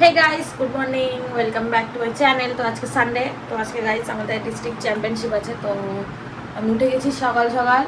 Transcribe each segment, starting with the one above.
Hey guys, good morning, welcome back to my channel. তো আজকে Sunday, তো আজকে গাইস আমাদের ডিস্ট্রিক্ট চ্যাম্পিয়নশিপ আছে। তো আমি উঠে গেছি সকাল সকাল,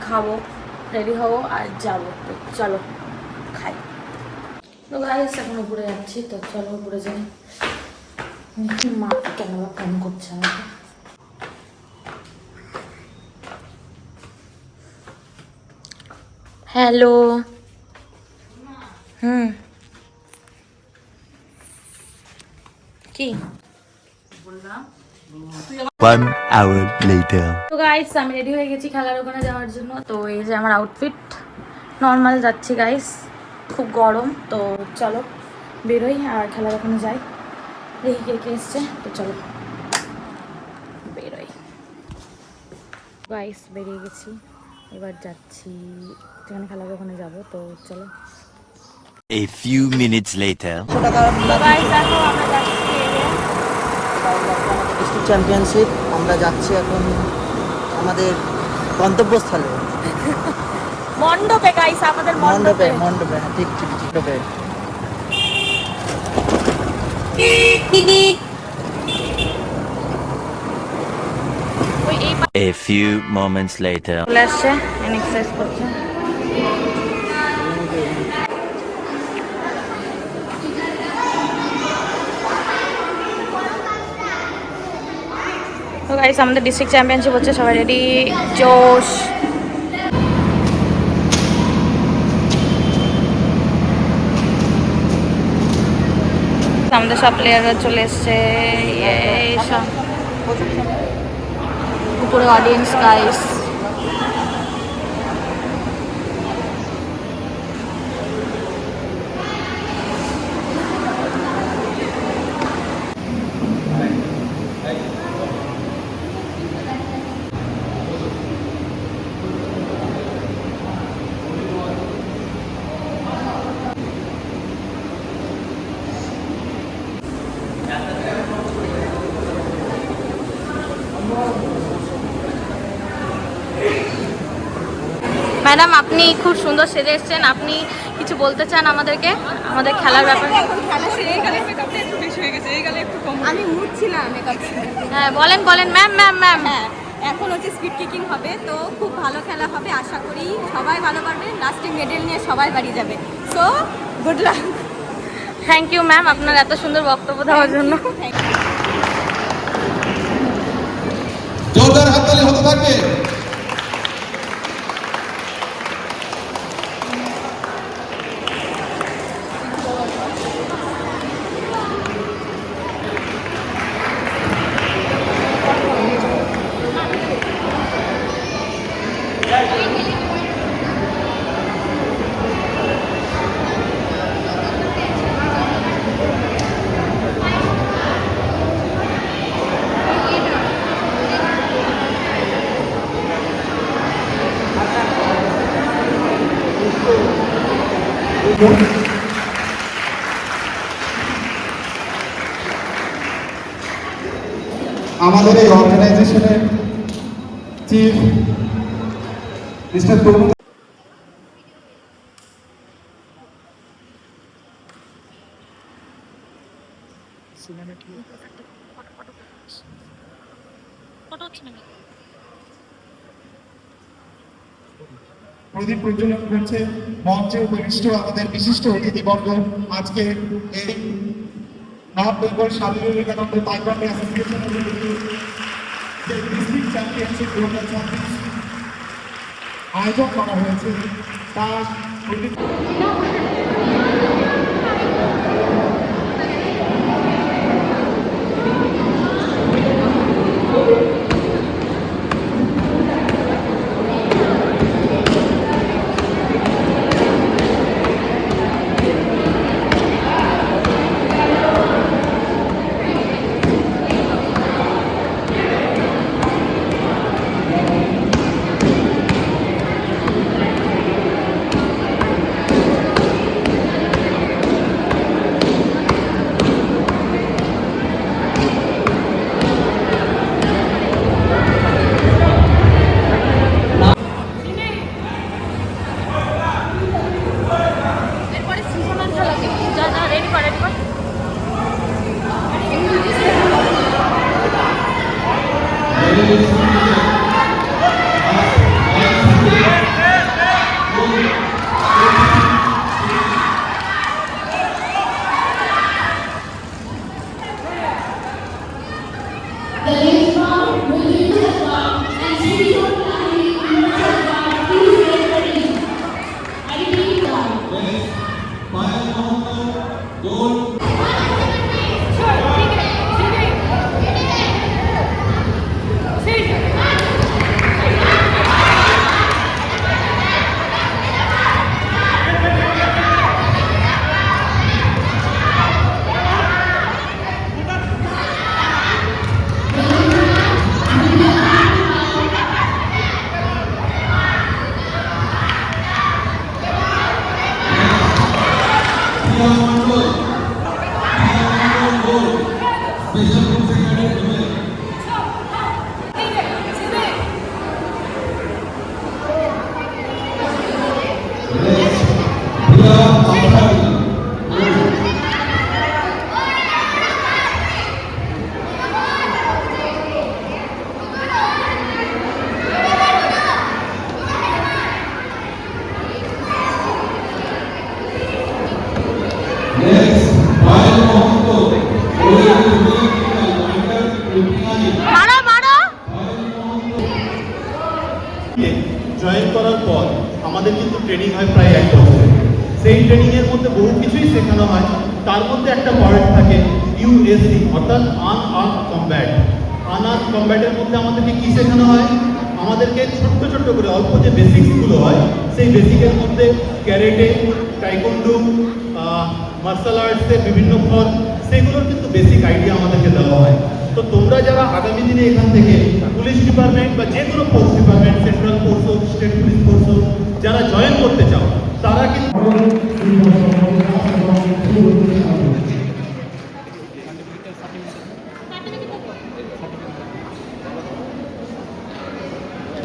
খাবো, রেডি হবো আর যাবো। তো চলো খাই। তো গাইস এখন উপরে যাচ্ছি, তো চলো উপরে যাই। মা কেন বা ফোন করছে আমাকে। হ্যালো। কি বললাম? 1 hour later. তো গাইস আমি রেডি হয়ে গেছি খেলার ওখানে যাওয়ার জন্য। তো এই যে আমার আউটফিট, নর্মাল যাচ্ছি গাইস, খুব গরম। তো চলো বেরোই আর খেলার ওখানে যাই, দেখি কে কে এসছে। তো চলো বেরোই। গাইস বেরিয়ে গেছি, এবার যাচ্ছি যেখানে খেলার ওখানে যাবো। তো চলো। A few minutes later. তো গাইস দেখো আমরা যাচ্ছি ডিস্ট্রিক্ট চ্যাম্পিয়নশিপ। আমরা যাচ্ছি এখন আমাদের গন্তব্যস্থলে মণ্ডপে। গাইস আমাদের মণ্ডপে মণ্ডপে। মণ্ডপে হ্যাঁ, ঠিক ঠিক মণ্ডপে। ওই এই A few moments later. চলে আসছে, এক্সারসাইজ করছে। তো গাইস আমাদের ডিস্ট্রিক্ট চ্যাম্পিয়নশিপ হচ্ছে, সবাই রেডি, জোশ। আমাদের সব প্লেয়াররা চলে এসছে, সব উপরে অডিয়েন্স গাইস। ম্যাডাম আপনি খুব সুন্দর সেজে এসেছেন, আপনি কিছু বলতে চান আমাদেরকে, আমাদের খেলার ব্যাপারে? আমি মুড ছিলাম মেকআপ। হ্যাঁ বলেন বলেন ম্যাম ম্যাম ম্যাম। হ্যাঁ, এখন হচ্ছে স্পিড কিকিং হবে, তো খুব ভালো খেলা হবে, আশা করি সবাই ভালো পারবে, লাস্টে মেডেল নিয়ে সবাই বাড়ি যাবে। So good luck. Thank you ma'am আপনার এত সুন্দর বক্তব্য দেওয়ার জন্য। জোরদার হাততালি হতে থাকবে। আমাদের এই অর্গানাইজেশনের চিফ মিস্টার তরুণ প্রদীপ প্রজ্বলন করছে। মঞ্চে উপবিষ্ট আমাদের বিশিষ্ট অতিথিবর্গ, আজকে এই নর্থ বেঙ্গল স্বামী বিবেকানন্দ তাইকোয়ান্ডো অ্যাসোসিয়েশনের যে ডিস্ট্রিক্ট চ্যাম্পিয়নশিপ 2026 আয়োজন করা হয়েছে, তার মারো মারো। জয়েন করার পর আমাদের কিন্তু ট্রেনিং হয় প্রায় 1 বছর। সেই ট্রেনিংয়ের মধ্যে বহু কিছুই শেখানো হয়। তার মধ্যে একটা পয়েন্ট থাকে ইউএসসি, অর্থাৎ আনআর্মড কমব্যাট। আনআর্মড কমব্যাটের মধ্যে আমাদেরকে কী শেখানো হয়? আমাদেরকে ছোট্ট ছোট্ট করে অল্প যে বেসিক্সগুলো হয়, সেই বেসিকের মধ্যে ক্যারেটে, টাইকোন্ডো, মার্শাল আর্টসের বিভিন্ন ফর্ম, সেগুলোর কিন্তু বেসিক আইডিয়া আমাদেরকে দেওয়া হয়। তো তোমরা যারা আগামী দিনে এখান থেকে পুলিশ ডিপার্টমেন্ট বা যে কোনো ফোর্স ডিপার্টমেন্ট, সেন্ট্রাল ফোর্স হোক, স্টেট পুলিশ ফোর্স হোক, যারা জয়েন করতে চাও তারা কিন্তু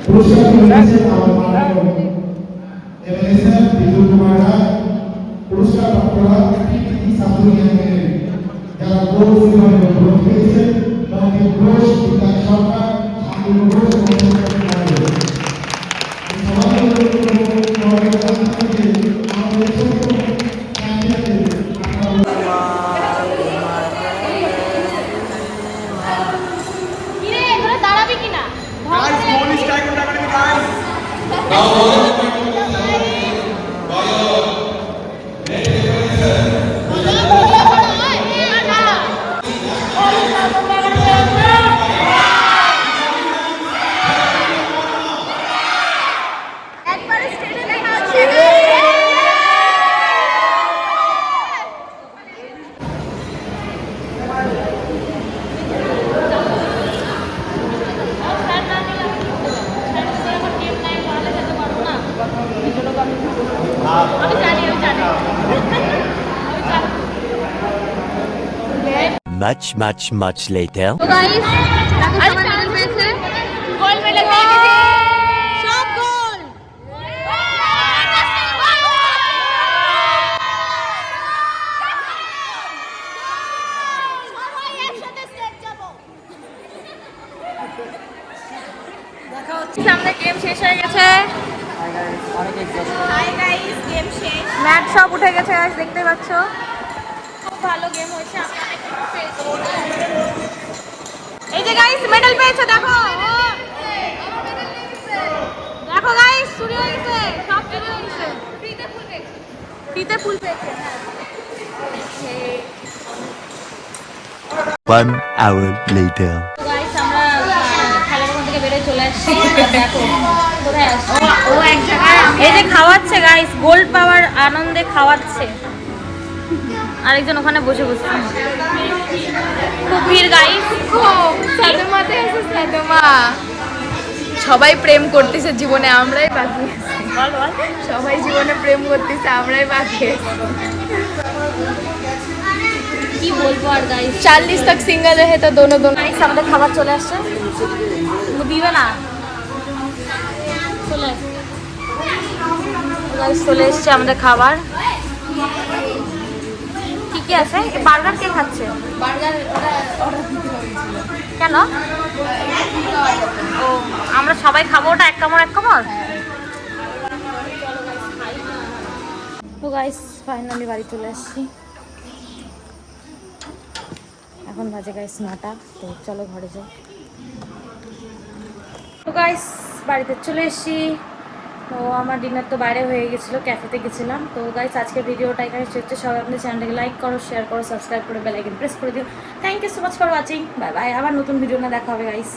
পুরস্কার দিয়েছেন আমার মাননীয় এমএলএ বিদ্যুৎ কুমার রায়। পুরস্কার প্রাপ্তরা কৃতি ছাত্র ইউনিয়নের যারা গোল সিনেমায় গ্রহণ পেয়েছেন রঞ্জিত ঘোষ, বিকাশ সরকার, শান্তনু ঘোষ, দাঁড়াবি কিনা? একবারে স্টেজে দেখা হচ্ছে। আমি জানি আমি জানি। Much later. তো গাইস দেখো সবাই মেডেল পেয়েছে। গোল্ড মেডেল পেয়ে গেছে। সব গোল। সবাই একসাথে স্টেজ যাব। দেখা হচ্ছে সামনে গেম শেষ হয়ে গেছে। অনেক এক্সস্ট। হাই গাইস, গেম শেষ। ম্যাট সব উঠে গেছে গাইস, দেখতে পাচ্ছ। খুব ভালো গেম হয়েছে, আমি অনেক কিছু পেয়েছি। এই যে গাইস মেডেল পেয়েছে দেখো। দেখো গাইস চুরি হয়ে গেছে, সব চুরি হয়ে গেছে। ফ্রিতে ফুল পেয়েছে। 1 hour later. তো গাইস আমরা খেলার ওখান থেকে বেরিয়ে চলে আসছি। দেখো কোথায় আসছে ও এক জায়গায়। এই যে খাওয়াচ্ছে গাইস, গোল্ড পাওয়ার আনন্দে খাওয়াচ্ছে। আরেকজন ওখানে বসে বসে খুব ভিড় গাইস। সাধুমাতে আছে সাধুমা। সবাই প্রেম করতেছে জীবনে, আমরাই বাকি আছি। বল বল। সবাই জীবনে প্রেম করতেছে, আমরাই বাকি আছি। কি বলবো আর গাইস। 40 तक सिंगल रहे तो दोनों গাইস আমাদের খাবার চলে আসছে। দিবে না চলে গাইস, চলে এসছে আমাদের খাবার। কি কি আছে? বার্গার কে খাচ্ছে? বার্গার অর্ডার দিতে হয়েছিল। কেন? ও আমরা সবাই খাবো ওটা এক কামড় এক কামড়। তো গাইস ফাইনালি বাড়ি চলে আসছি। এখন বাজে গাইস 9টা। তো চলো ঘরে যাই। তো গাইস বাড়িতে চলে এসেছি। তো আমার ডিনার তো বাইরে হয়ে গেছিলো, ক্যাফেতে গেছিলাম। তো গাইস আজকের ভিডিওটা এখানে শেষ হচ্ছে। সবাই আপনাদের চ্যানেলটাকে লাইক করো, শেয়ার করো, সাবস্ক্রাইব করে বেল আইকন প্রেস করে দিও। Thank you so much for watching. Bye bye. আবার নতুন ভিডিও না দেখা হবে গাইস।